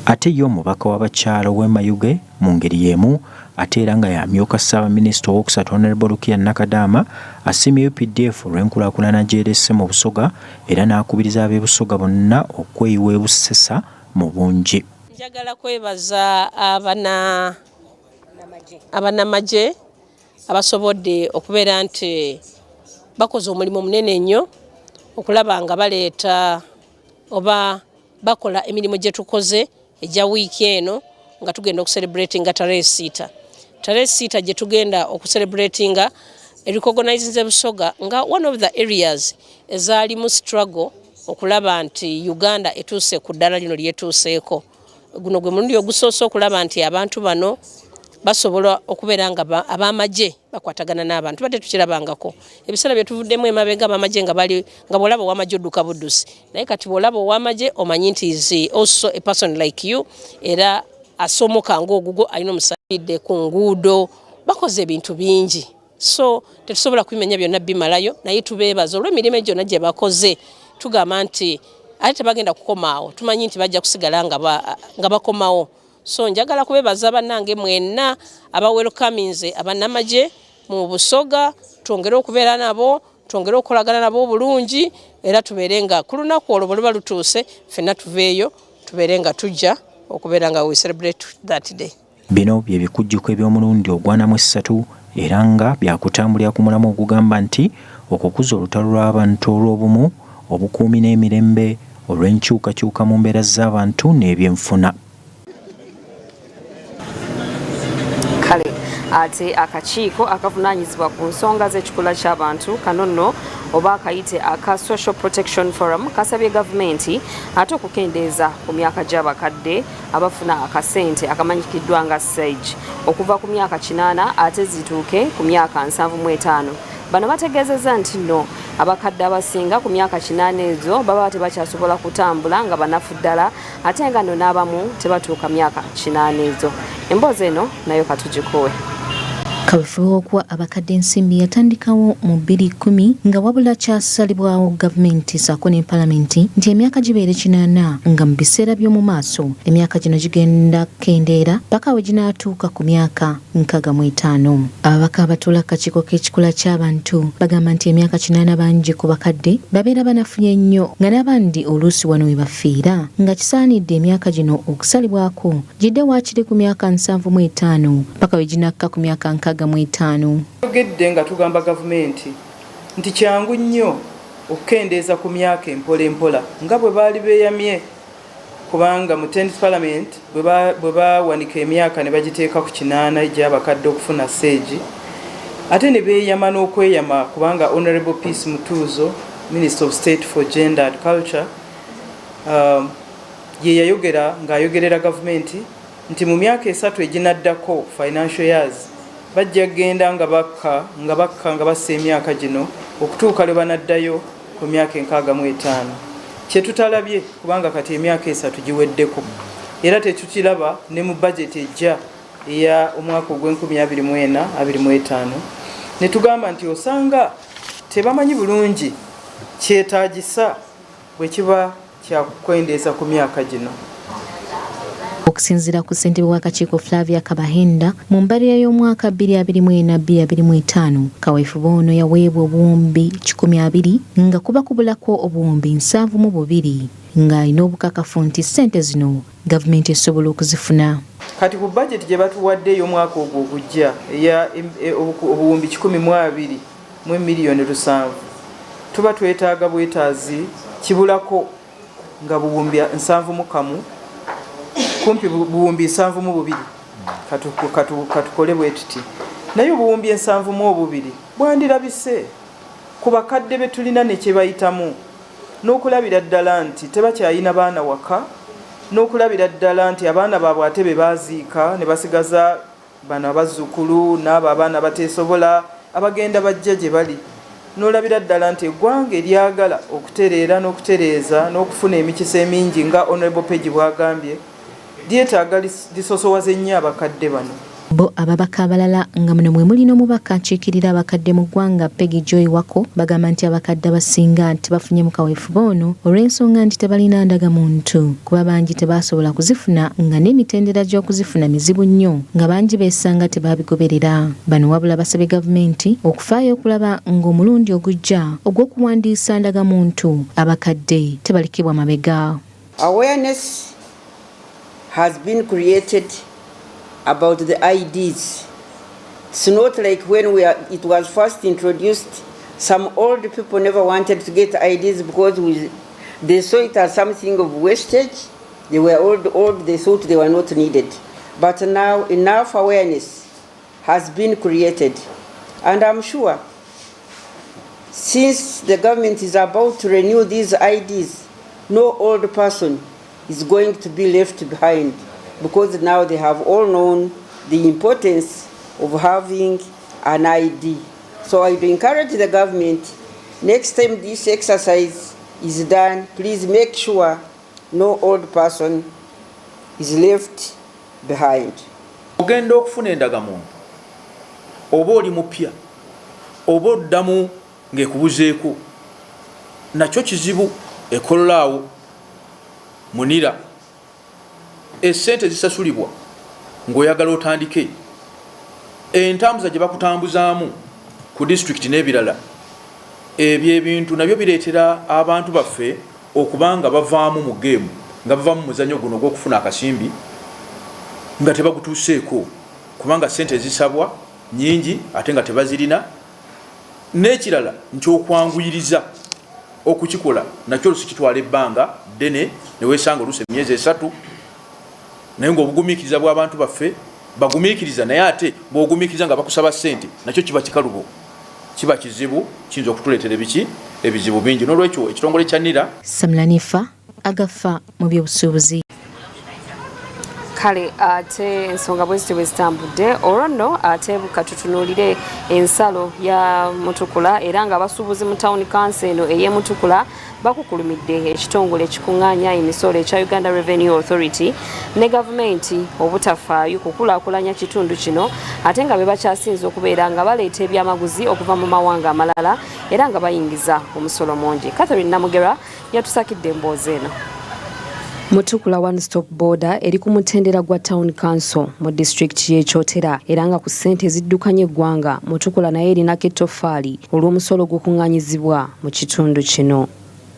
Ate ye omubaka w'abakyala w'Emayuge mu ngeri y'emu ate era nga yamyuka Ssaabaminisita ow'okusatu Honorable Rukia Nakadaama asiimye UPDF olw'enkulaakulana gy'erese mu Busoga era n'akubiriza ab'e bonna okweyiwa ebusesa mu bungi. Njagala kwebaza abanamagye abasobodde okubeera nti bakoze omulimu munene nnyo okulaba nga baleeta oba bakola emirimu gye tukoze ejja wiiki eno nga tugenda okucelebratinga tarehe 6. Tarehe 6 gye tugenda okucelebratinga recognize Busoga nga one of the areas ezaali mu struggle okulaba nti Uganda etuuse ku ddala lino lyetuuseeko. Guno gwe mulundi ogusoose okulaba nti abantu bano basobola okubeera nga abamagye bakwatagana n'abantu bate tukirabangako ebiseera bye tuvuddemu emabega abamagye nga bali nga bwolaba owamagye odduka buddusi naye kati bwolaba owamagye omanyi nti is also a person like you era asomoka ng'ogugo alina omusabidde ku nguudo bakoze ebintu bingi so tetusobola kubimenya byonna bimalayo naye tubeebaza olw'emirimu gyonna gye bakoze tugamba nti ate tebagenda kukomaawo tumanyi nti bajja kusigala nga bakomawo. So njagala kubebaza bannange mwenna abawelcominze abanamagye mu Busoga twongere okubeera nabo twongere okukolagana nabo bulungi era tubeere nga ku lunaku olwo bwe luba lutuuse ffenna tuveeyo tubeere nga tujja okubeera nga we celebrate that day. Bino bye bikujjuko eby'omulundi ogwanamu 3 era nga byakutambulira ku mulamu ogugamba nti okukuza olutalo lw'abantu olw'obumu, obukuumi n'emirembe, olw'enkyukakyuka mu mbeera z'abantu n'ebyenfuna. Kale ate akakiiko akavunaanyizibwa ku nsonga z'ekikula ky'abantu kano nno oba akayite aka Social Protection Forum kasabye gavumenti ate okukendeeza ku myaka gy'abakadde abafuna akasente akamanyikiddwa nga SAGE okuva ku myaka 8 ate zituuke ku myaka 75. Bano bategeezezza nti nno abakadde abasinga ku myaka 8 ezo baba tebakyasobola kutambula nga banafu ddala ate nga nno n'abamu tebatuuka myaka 8 ezo. Emboozi eno nayo katugikowe. Kaweefube w'okuwa abakadde ensimbi yatandikawo mu 2010 nga wabula kyasalibwawo gavumenti ssaako ne palamenti nti emyaka gibeere 80 nga mu biseera by'omu maaso emyaka gino gigenda kendeera paka we ginaatuuka ku myaka 65. Ababaka abatuula kakiiko k'ekikula ky'abantu bagamba nti emyaka 80 bangi ku bakadde babeera banafunye nnyo nga n'abandi oluusi wano we bafiira nga kisaanidde emyaka gino okusalibwako gidde waakiri ku myaka 75 paka we ginakka ku myaka 65. Tugedde nga tugamba gavumenti nti kyangu nnyo okukendeeza ku myaka empola nga bwe baali beeyamye kubanga mu 10th Parliament bwe bawanika emyaka ne bagiteeka ku 8 egy'abakadde okufuna SAGE ate ne beeyama n'okweyama kubanga Honourable Peace Mutuuzo, Minister of State for Gender and Culture, ye yayogera ng'ayogerera gavumenti nti mu myaka 3 eginaddako financial years bajja genda nga bassa emyaka gino okutuuka lwe banaddayo ku myaka 65. Kye tutalabye kubanga kati emyaka 3 giweddeko era tetukiraba ne mu budget ejja eya omwaka ogw'2024-25 ne tugamba nti osanga tebamanyi bulungi kyetaagisa bwe kiba kyakukwendeeza ku myaka gino. Okusinziira ku ssentebe w'akakiiko Flavia Kabahenda mu mbalirira y'omwaka 2024-2025 kaweefube ono yaweebwa obuwumbi 120 nga kuba kubulako obuwumbi 72 ng'alina obukakafu nti ssente zino gavumenti esobola okuzifuna. Kati ku budget gye batuwadde ey'omwaka ogwo ogujja eya obuwumbi 120 mu miliyoni 7 tuba twetaaga bwetaazi kibulako nga buwumbi 71 kumpi buwumbi 72 katukole bwe tuti naye obuwumbi 72 bwandirabise ku bakadde be tulina ne kye bayitamu n'okulabira ddala nti tebakyayina baana waka n'okulabira ddala nti abaana baabwe ate be baziika ne basigaza bano abazzukulu n'abo abaana bateesobola abagenda bajja gye bali n'olabira ddala nti eggwanga eryagala okutereera n'okutereeza n'okufuna emikisa emingi nga Honourable Peggy bw'agambye lyetaaga lisosowaze nnyo abakadde bano. Bo ababaka abalala nga muno mwe muli n'omubaka akiikirira abakadde mu ggwanga Peggy Joy Wako bagamba nti abakadde abasinga tebafunye mu kaweefube ono olw'ensonga nti tebalina ndagamuntu kuba bangi tebasobola kuzifuna nga n'emitendera gy'okuzifuna mizibu nnyo nga bangi beesanga tebabigoberera. Bano wabula basabye gavumenti okufaayo okulaba ng'omulundi ogujja ogw'okuwandiisa ndagamuntu abakadde tebalikibwa mabega. Awareness has been created about the IDs. It's not like when it was first introduced, some old people never wanted to get IDs because they saw it as something of wastage. They were old, they thought they were not needed. But now enough awareness has been created. And I'm sure since the government is about to renew these IDs, no old person is going to be left behind, because now they have all known the importance of having an ID. So I would encourage the government, next time this exercise is done, please make sure no old person is left behind. Ogenda okufuna endagamuntu oba oli mupya oba oddamu ng'ekubuzeeko nakyo kizibu ekololaawo munira essente zisasulibwa ng'oyagala otandike entambuza gye bakutambuzaamu ku disitulikiti n'ebirala ebyo ebintu nabyo bireetera abantu baffe okuba nga bavaamu mu geemu nga bava mu muzannyo guno ogw'okufuna akasimbi nga tebagutuuseeko kubanga sente ezisabwa nyingi ate nga tebazirina. N'ekirala nkyokwanguyiriza okukikola nakyo olusi kitwala ebbanga ddene ne weesanga oluusi emyezi 3 naye ng'obugumiikiriza bw'abantu baffe bagumiikiriza naye ate bw'ogumiikiriza nga bakusaba ssente nakyo kiba kikalubo, kiba kizibu, kiyinza okutuleetera ebizibu bingi. N'olwekyo ekitongole kya NIRA Samlanifa Agafa mu byobusuubuzi. Kale ate ensonga bweziti bwezitambudde olwo nno ate katutunuulire ensalo ya Mutukula era nga abasuubuzi mu town council eno ey'e Mutukula bakukulumidde ekitongole ekikuŋŋaanya emisolo ekya Uganda Revenue Authority ne gavumenti obutafaayo kukulaakulanya kitundu kino ate nga be bakyasinze okubeera nga baleeta ebyamaguzi okuva mu mawanga amalala era nga bayingiza omusolo mungi. Catherine Namugera yatusakidde emboozi eno. Mutukula One Stop Border eri ku mutendera gwa Town Council mu district y'e Kyotera era nga ku ssente eziddukanya eggwanga Mutukula naye erinako ettoffaali olw'omusolo gukuŋŋaanyizibwa mu kitundu kino.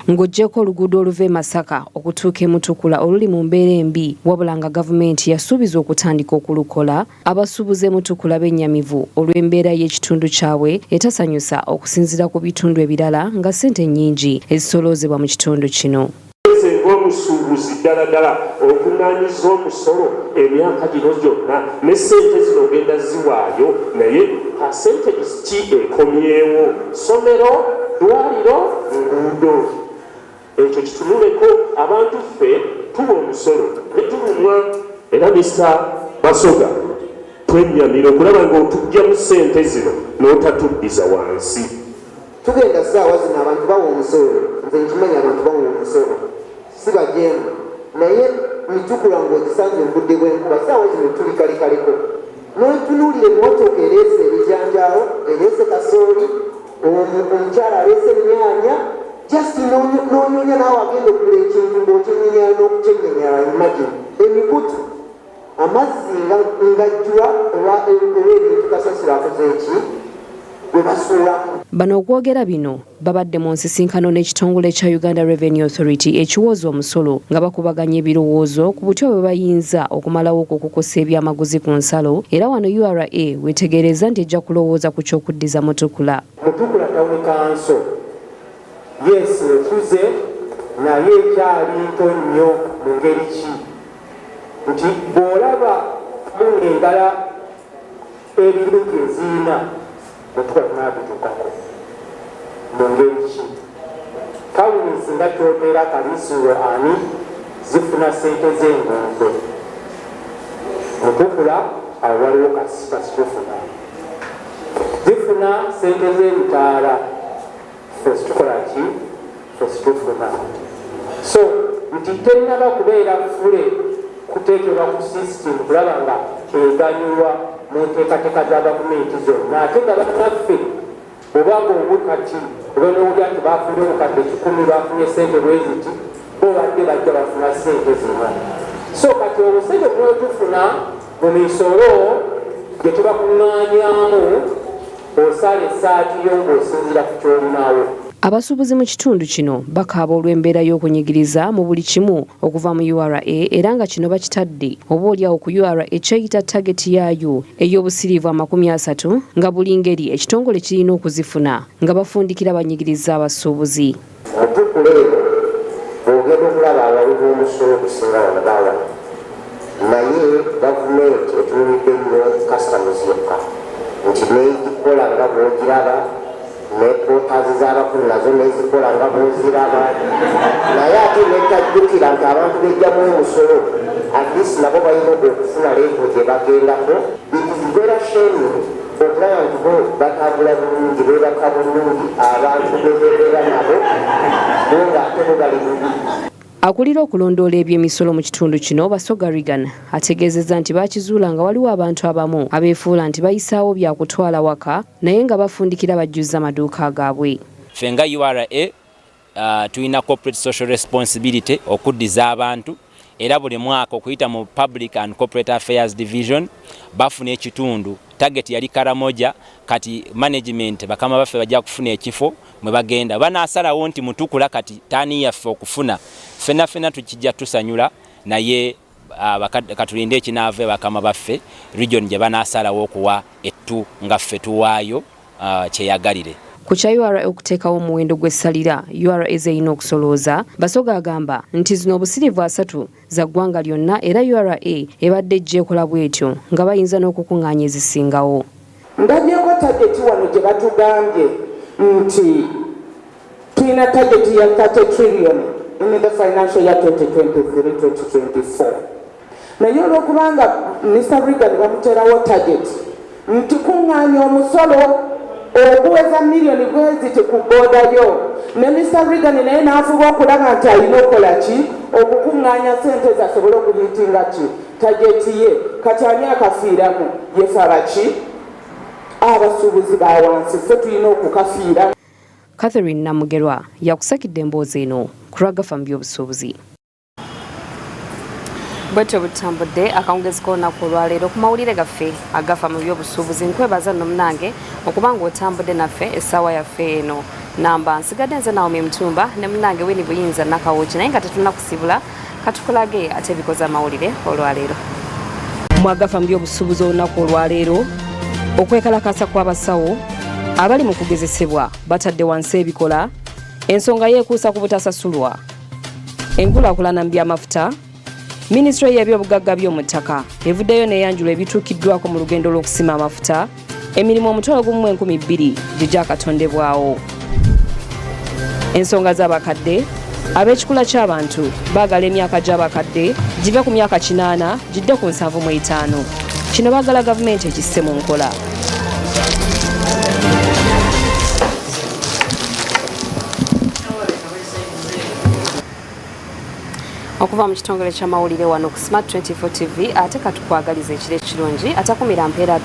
Ng'oggyeko oluguudo oluva e Masaka okutuuka e Mutukula oluli mu mbeera embi wabula nga gavumenti yasuubiza okutandika okulukola, abasuubuzi e Mutukula bennyamivu olw'embeera y'ekitundu kyabwe etasanyusa okusinziira ku bitundu ebirala nga ssente nnyingi ezisoloozebwa mu kitundu kino. Omusuubuzi ddala okuŋŋaanyiza omusolo emyaka gino gyonna ne ssente zino ogenda ziwaayo naye kasente ki ekomyewo? Ssomero, ddwaliro, nguudo. Ekyo kitunuleko abantu ffe tuwa omusolo ne tulumwa era Mr. Basoga twenyamira okulaba ng'otugyamu ssente zino n'otatuddiza wansi. Tugenda ssaawa zino abantu bawa omusolo, nze nkimanya abantu bawa omusolo sibajembe naye Mutukula ng'ogisanze obudde bw'enkuba ssaawa zino tuli kalikaliko n'otunuulira emmotoka ereese ebijanjaawo ereese kasooli omukyala aleese ennyaanya just n'onyonya naawe agenda okugula ekintu ng'okyenyenyala n'okukyenyenyala imagine emikutu amazzi ngajjula olw'ebintu kasasira akoze eki gwe basuulamu. Bano okwogera bino babadde mu nsisinkano n'ekitongole kya Uganda Revenue Authority ekiwooza omusolo nga bakubaganya ebirowoozo ku butya bwe bayinza okumalawo okukukosa ebyamaguzi ku nsalo era wano URA wetegereza nti ejja kulowooza ku ky'okuddiza Mutukula. Mutukula Town Council yes etuze naye ekyali nto nnyo mu ngeri ki nti bw'olaba mu engala ebirungi eziina Mutukula tunabituukako mu ngeri ki tawuni singa kyotera kalisulo ani zifuna ssente z'engonzo Mutukula awo waliwo kasitufuna zifuna ssente z'ebitaala fesitukola ki fesitufuna so nti terinaba kubeera fule kuteekebwa ku system kulaba nga eganyulwa mu nteekateeka za gavumenti zonna ate nga bannaffe obanga obukati olw'onowulya nti bafunye obukadde 10 bafunye ssente bweziti bo badde bajja bafuna ssente zino so kati obusente bwetufuna mu misolo gye tubakuŋŋaanyamu osala essaati yo ng'osinziira ku kyolinawo. Abasuubuzi mu kitundu kino bakaaba olw'embeera y'okunyigiriza mu buli kimu okuva mu URA era nga kino bakitadde obaolyawo ku URA ekyeyita tageti yaayo ey'obusiriivu 30 nga buli ngeri ekitongole kirina okuzifuna nga bafundikira banyigiriza abasuubuzi. Mutukula eno bw'ogenda okulaba abawi b'omusolo okusinga wano bawa naye gavumenti etunulidde nnyo kasitamuzi yokka nti neegikola nga bw'ogiraba nepotazi z'abakulu nazo nezikola nga bw'oziraba naye ate netajjukira nti abantu bejjamu omusolo atleast nabo balina okufuna leevo gye bagendako bituzibera sheni okulaba nti bo batambula bulungi beebaka bulungi abantu bebeera nabo bo ng'ate bo bali bubi. Akulira okulondoola eby'emisolo mu kitundu kino Basoga Regan ategeezezza nti bakizuula nga waliwo abantu abamu abeefuula nti bayisaawo byakutwala waka naye nga bafundikira bajjuza amaduuka gaabwe. Ffe nga URA tulina corporate social responsibility okuddiza abantu era buli mwaka okuyita mu Public and Corporate Affairs Division bafuna ekitundu. Target yali Karamoja kati management bakama baffe bajja kufuna ekifo mwe bagenda banaasalawo nti Mutukula kati taani yaffe okufuna fena tukijja tusanyula naye katulinde ekinaava bakama baffe region gye banaasalawo okuwa ettu nga ffe tuwaayo kyeyagalire. Ku kya URA okuteekawo omuwendo gw'essalira, URA ezeyina okusolooza, Basoga agamba nti zino obusirivu 3 za ggwanga lyonna era URA ebadde ejjeekola bw'etyo nga bayinza n'okukuŋŋaanya ezisingawo. Ndabyeko tageti wano gye batugambye nti tulina tageti ya 30 trillion in the financial year 2023-2024. Naye olw'okubanga Mr. Reagan bamuterawo tageti nti kuŋŋaanya omusolo okuweza milioni bweziti ku boodayo, ne Mr. Reagan naye n'afuba okulaba nti alina okukola ki okukuŋŋaanya ssente zasobole okuyitinga ki tageti ye. Kati ani akafiiramu? Yefe abaki abasuubuzi ba wansi, ffe tulina okukafiiramu. Catherine Namugerwa yakusakidde emboozi eno ku Agafa Mu Byo'Busubuuzi. Bwetyo butambudde akawungezi k'olunaku olwaleero ku mawulire gaffe Agafa Mu Byo'Busubuuzi. Nkwebaza nno munange okuba ng'otambudde naffe essaawa yaffe eno. Namba nsigadde nze Naomi Mutumba ne munange Winnie Buyinza Nakawuki, naye nga tetulina kusibula katukulage ate ebikoze amawulire olwaleero. Mu Agafa Mu Byo'Busubuuzi olunaku olwaleero, okwekalakasa kw'abasawo abali mu kugezesebwa batadde wansi ebikola, ensonga yeekuusa ku butasasulwa, enkulaakulana mu byamafuta, Minisitule y'ebyobugagga by'omu ttaka evuddeyo n'eyanjula ebituukiddwako mu lugendo lw'okusima amafuta, emirimu omutwalo gumu 2000 gye gyakatondebwawo. Ensonga z'abakadde, ab'ekikula ky'abantu baagala emyaka gy'abakadde give ku myaka 80 gidde ku 75. Kino baagala gavumenti ekisse mu nkola. Okuva mu kitongole ky'amawulire wano ku Smart 24 TV, ate katukwagaliza ekiro ekirungi, atakumira mpeera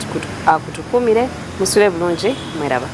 akutukumire, musule bulungi, mweraba.